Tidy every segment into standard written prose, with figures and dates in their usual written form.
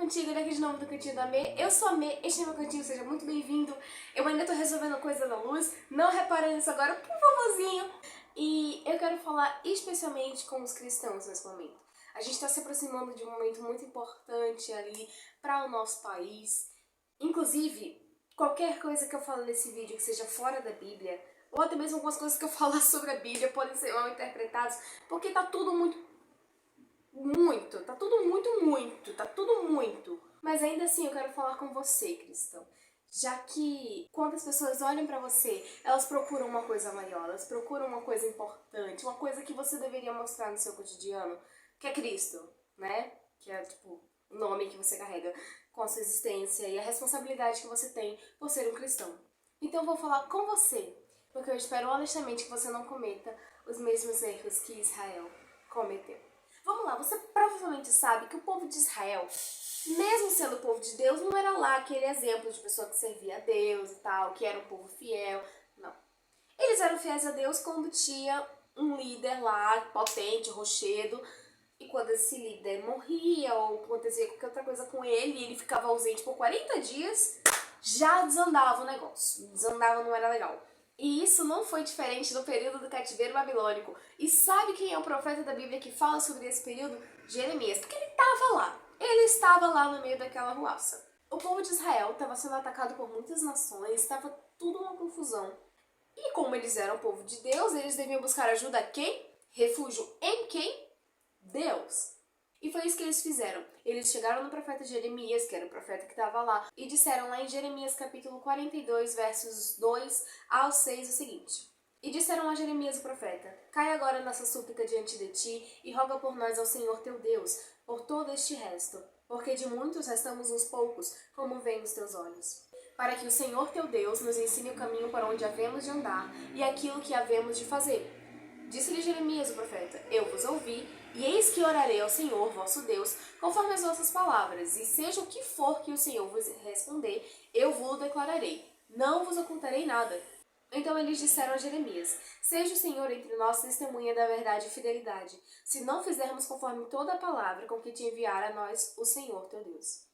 contigo, ele aqui de novo do Cantinho da Mê. Eu sou a Mê, este é meu cantinho, seja muito bem-vindo. Eu ainda tô resolvendo coisa da luz, não reparem nisso agora, por favorzinho. E eu quero falar especialmente com os cristãos nesse momento. A gente tá se aproximando de um momento muito importante ali para o nosso país. Inclusive, qualquer coisa que eu falo nesse vídeo que seja fora da Bíblia, ou até mesmo algumas coisas que eu falar sobre a Bíblia podem ser mal interpretadas, porque tá tudo tá tudo muito. Mas ainda assim eu quero falar com você, cristão. Já que quando as pessoas olham pra você, elas procuram uma coisa maior, elas procuram uma coisa importante, uma coisa que você deveria mostrar no seu cotidiano, que é Cristo, né? Que é tipo o nome que você carrega com a sua existência e a responsabilidade que você tem por ser um cristão. Então eu vou falar com você, porque eu espero honestamente que você não cometa os mesmos erros que Israel cometeu. Vamos lá, você provavelmente sabe que o povo de Israel, mesmo sendo o povo de Deus, não era lá aquele exemplo de pessoa que servia a Deus e tal, que era um povo fiel, não. Eles eram fiéis a Deus quando tinha um líder lá, potente, rochedo, e quando esse líder morria ou acontecia qualquer outra coisa com ele e ele ficava ausente por 40 dias, já desandava o negócio, desandava, não era legal. E isso não foi diferente no período do cativeiro babilônico. E sabe quem é o profeta da Bíblia que fala sobre esse período? Jeremias, porque ele estava lá. Ele estava lá no meio daquela ruaça. O povo de Israel estava sendo atacado por muitas nações, estava tudo uma confusão. E como eles eram o povo de Deus, eles deviam buscar ajuda a quem? Refúgio em quem? Deus. E foi isso que eles fizeram. Eles chegaram no profeta Jeremias, que era o profeta que estava lá, e disseram lá em Jeremias capítulo 42, versos 2 ao 6 o seguinte. E disseram a Jeremias o profeta: Cai agora nossa súplica diante de ti, e roga por nós ao Senhor teu Deus, por todo este resto, porque de muitos restamos uns poucos, como veem os teus olhos. Para que o Senhor teu Deus nos ensine o caminho para onde havemos de andar, e aquilo que havemos de fazer. Disse-lhe Jeremias o profeta: Eu vos ouvi, e eis que orarei ao Senhor, vosso Deus, conforme as vossas palavras, e seja o que for que o Senhor vos responder, eu vos declararei. Não vos ocultarei nada. Então eles disseram a Jeremias: Seja o Senhor entre nós testemunha da verdade e fidelidade, se não fizermos conforme toda a palavra com que te enviara a nós o Senhor teu Deus.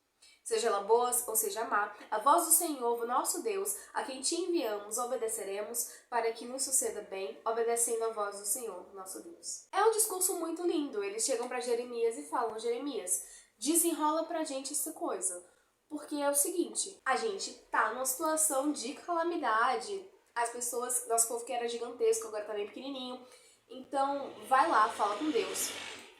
Seja ela boa ou seja má, a voz do Senhor, nosso Deus, a quem te enviamos, obedeceremos, para que nos suceda bem, obedecendo a voz do Senhor, nosso Deus. É um discurso muito lindo. Eles chegam para Jeremias e falam: Jeremias, desenrola pra gente essa coisa. Porque é o seguinte, a gente tá numa situação de calamidade. As pessoas, nosso povo que era gigantesco, agora tá bem pequenininho. Então, vai lá, fala com Deus.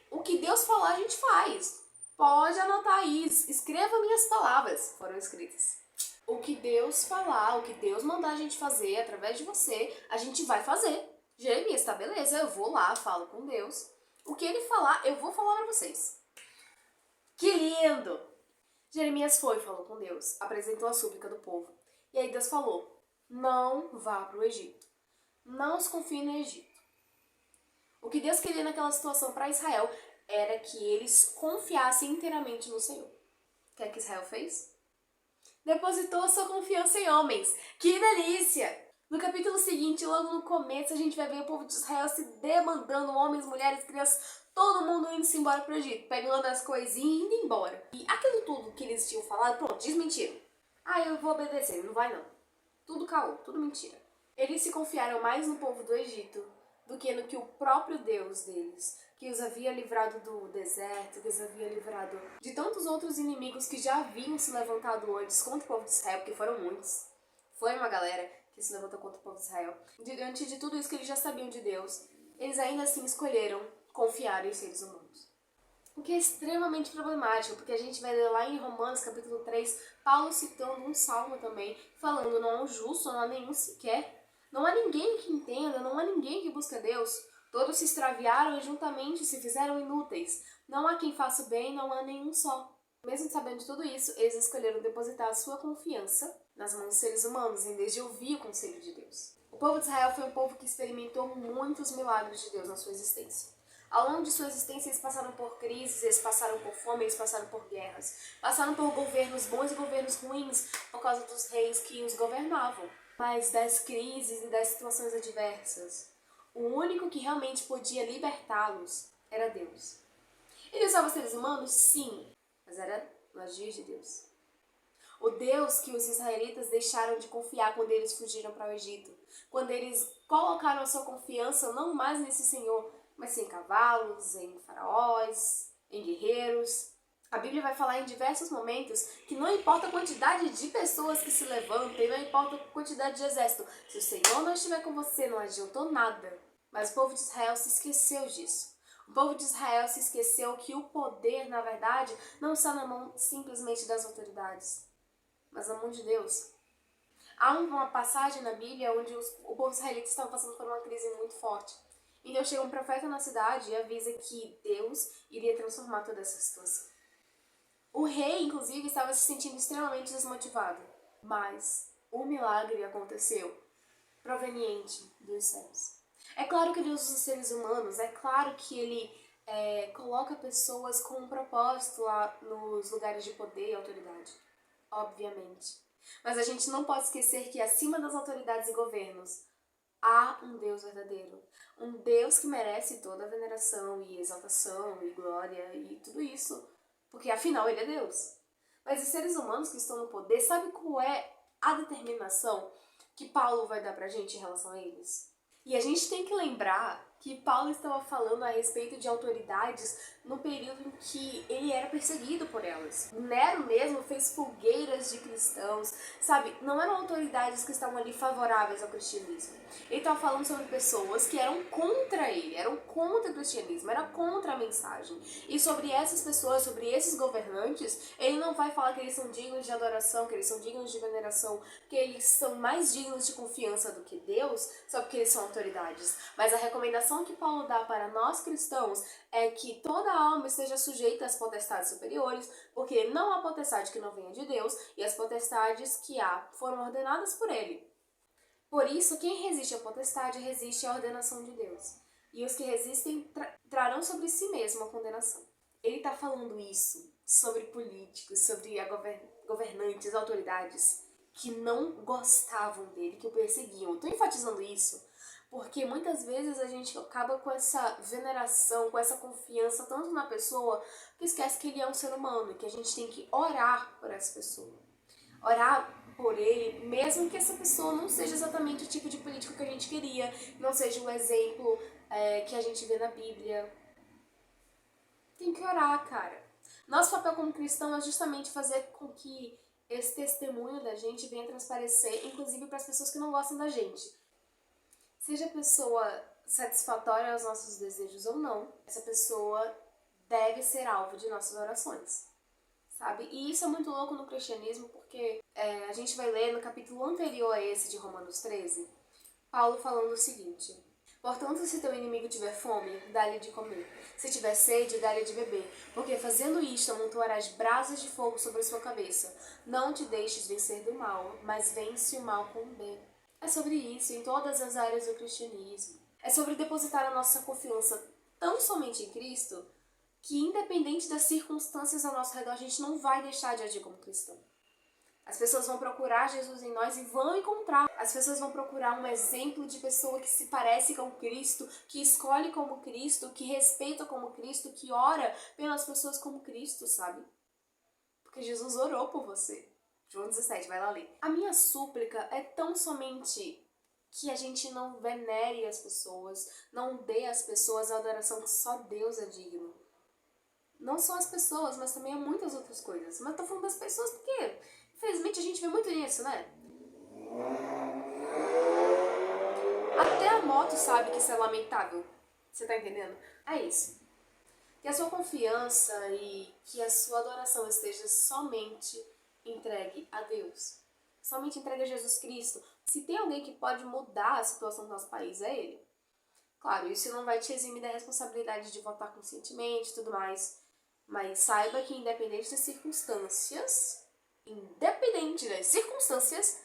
O que Deus falar, a gente faz. Pode anotar aí, escreva minhas palavras, foram escritas. O que Deus falar, o que Deus mandar a gente fazer através de você, a gente vai fazer. Jeremias, tá beleza, eu vou lá, falo com Deus. O que ele falar, eu vou falar pra vocês. Que lindo! Jeremias foi, falou com Deus, apresentou a súplica do povo. E aí Deus falou: não vá pro Egito. Não se confie no Egito. O que Deus queria naquela situação para Israel era que eles confiassem inteiramente no Senhor. O que é que Israel fez? Depositou a sua confiança em homens. Que delícia! No capítulo seguinte, logo no começo, a gente vai ver o povo de Israel se demandando, homens, mulheres, crianças, todo mundo indo-se embora pro Egito, pegando as coisinhas e indo embora. E aquilo tudo que eles tinham falado, pronto, desmentiram. Eu vou obedecer, não vai não. Tudo caô, tudo mentira. Eles se confiaram mais no povo do Egito do que no que o próprio Deus deles, que os havia livrado do deserto, que os havia livrado de tantos outros inimigos que já haviam se levantado antes contra o povo de Israel, porque foram muitos. Foi uma galera que se levantou contra o povo de Israel. Diante de tudo isso que eles já sabiam de Deus, eles ainda assim escolheram confiar em seres humanos. O que é extremamente problemático, porque a gente vai ler lá em Romanos capítulo 3, Paulo citando um salmo também, falando: não há um justo, não há nenhum sequer. Não há ninguém que entenda, não há ninguém que busca Deus. Todos se extraviaram e juntamente se fizeram inúteis. Não há quem faça o bem, não há nenhum só. Mesmo sabendo de tudo isso, eles escolheram depositar a sua confiança nas mãos dos seres humanos, em vez de ouvir o conselho de Deus. O povo de Israel foi um povo que experimentou muitos milagres de Deus na sua existência. Ao longo de sua existência, eles passaram por crises, eles passaram por fome, eles passaram por guerras. Passaram por governos bons e governos ruins por causa dos reis que os governavam. Mas das crises e das situações adversas, o único que realmente podia libertá-los era Deus. Ele usava seres humanos? Sim, mas era no agir de Deus. O Deus que os israelitas deixaram de confiar quando eles fugiram para o Egito. Quando eles colocaram a sua confiança não mais nesse Senhor, mas sim em cavalos, em faraós, em guerreiros. A Bíblia vai falar em diversos momentos que não importa a quantidade de pessoas que se levantem, não importa a quantidade de exército. Se o Senhor não estiver com você, não adiantou nada. Mas o povo de Israel se esqueceu disso. O povo de Israel se esqueceu que o poder, na verdade, não está na mão simplesmente das autoridades, mas na mão de Deus. Há uma passagem na Bíblia onde o povo israelita estava passando por uma crise muito forte. Então chega um profeta na cidade e avisa que Deus iria transformar toda essa situação. O rei, inclusive, estava se sentindo extremamente desmotivado. Mas o milagre aconteceu, proveniente dos céus. É claro que Deus usa os seres humanos, é claro que Ele coloca pessoas com um propósito lá nos lugares de poder e autoridade. Obviamente. Mas a gente não pode esquecer que acima das autoridades e governos há um Deus verdadeiro. Um Deus que merece toda a veneração e exaltação e glória e tudo isso. Porque afinal Ele é Deus. Mas os seres humanos que estão no poder, sabe qual é a determinação que Paulo vai dar pra gente em relação a eles? E a gente tem que lembrar que Paulo estava falando a respeito de autoridades no período em que ele era perseguido por elas. Nero mesmo fez fogueiras de cristãos, sabe? Não eram autoridades que estavam ali favoráveis ao cristianismo. Ele estava falando sobre pessoas que eram contra ele, eram contra o cristianismo, eram contra a mensagem. E sobre essas pessoas, sobre esses governantes, ele não vai falar que eles são dignos de adoração, que eles são dignos de veneração, que eles são mais dignos de confiança do que Deus, só porque eles são autoridades. Mas a recomendação que Paulo dá para nós cristãos é que toda alma esteja sujeita às potestades superiores, porque não há potestade que não venha de Deus, e as potestades que há foram ordenadas por ele. Por isso, quem resiste à potestade resiste à ordenação de Deus. E os que resistem trarão sobre si mesmo a condenação. Ele está falando isso sobre políticos, sobre governantes, autoridades que não gostavam dele, que o perseguiam. Estou enfatizando isso porque muitas vezes a gente acaba com essa veneração, com essa confiança tanto na pessoa, que esquece que ele é um ser humano e que a gente tem que orar por essa pessoa. Orar por ele, mesmo que essa pessoa não seja exatamente o tipo de político que a gente queria, não seja o exemplo que a gente vê na Bíblia. Tem que orar, cara. Nosso papel como cristão é justamente fazer com que esse testemunho da gente venha transparecer, inclusive para as pessoas que não gostam da gente. Seja a pessoa satisfatória aos nossos desejos ou não, essa pessoa deve ser alvo de nossas orações, sabe? E isso é muito louco no cristianismo, porque a gente vai ler no capítulo anterior a esse de Romanos 13, Paulo falando o seguinte: portanto, se teu inimigo tiver fome, dá-lhe de comer. Se tiver sede, dá-lhe de beber. Porque fazendo isto, amontoarás brasas de fogo sobre a sua cabeça. Não te deixes vencer do mal, mas vence o mal com o bem. É sobre isso em todas as áreas do cristianismo. É sobre depositar a nossa confiança tão somente em Cristo, que independente das circunstâncias ao nosso redor, a gente não vai deixar de agir como cristão. As pessoas vão procurar Jesus em nós e vão encontrar. As pessoas vão procurar um exemplo de pessoa que se parece com Cristo, que escolhe como Cristo, que respeita como Cristo, que ora pelas pessoas como Cristo, sabe? Porque Jesus orou por você. João 17, vai lá ler. A minha súplica é tão somente que a gente não venere as pessoas, não dê às pessoas a adoração que só Deus é digno. Não só as pessoas, mas também há muitas outras coisas. Mas tô falando das pessoas porque, infelizmente, a gente vê muito nisso, né? Até a moto sabe que isso é lamentável. Você tá entendendo? É isso. Que a sua confiança e que a sua adoração esteja somente entregue a Deus. Somente entregue a Jesus Cristo. Se tem alguém que pode mudar a situação do nosso país, é Ele. Claro, isso não vai te eximir da responsabilidade de votar conscientemente e tudo mais. Mas saiba que independente das circunstâncias,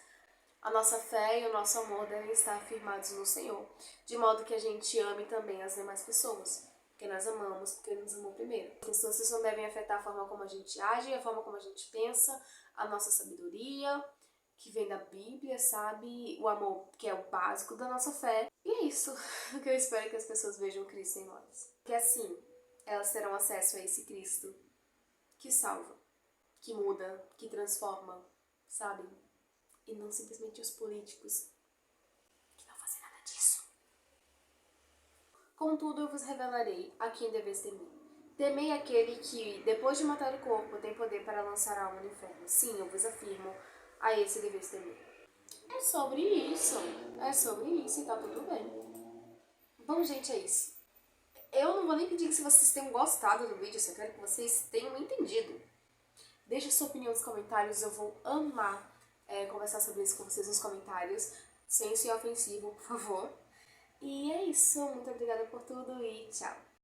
a nossa fé e o nosso amor devem estar afirmados no Senhor. De modo que a gente ame também as demais pessoas. Porque nós amamos, porque Ele nos amou primeiro. As circunstâncias não devem afetar a forma como a gente age, a forma como a gente pensa, a nossa sabedoria, que vem da Bíblia, sabe? O amor, que é o básico da nossa fé. E é isso que eu espero que as pessoas vejam Cristo em nós. Que assim, elas terão acesso a esse Cristo que salva. que muda, que transforma, sabe? E não simplesmente os políticos que não fazem nada disso. Contudo, eu vos revelarei a quem deveis temer. Temei aquele que, depois de matar o corpo, tem poder para lançar a alma no inferno. Sim, eu vos afirmo, a esse deveis temer. É sobre isso e tá tudo bem. Bom, gente, é isso. Eu não vou nem pedir que se vocês tenham gostado do vídeo, eu só quero que vocês tenham entendido. Deixe sua opinião nos comentários, eu vou amar conversar sobre isso com vocês nos comentários, sem ser ofensivo, por favor. E é isso, muito obrigada por tudo e tchau!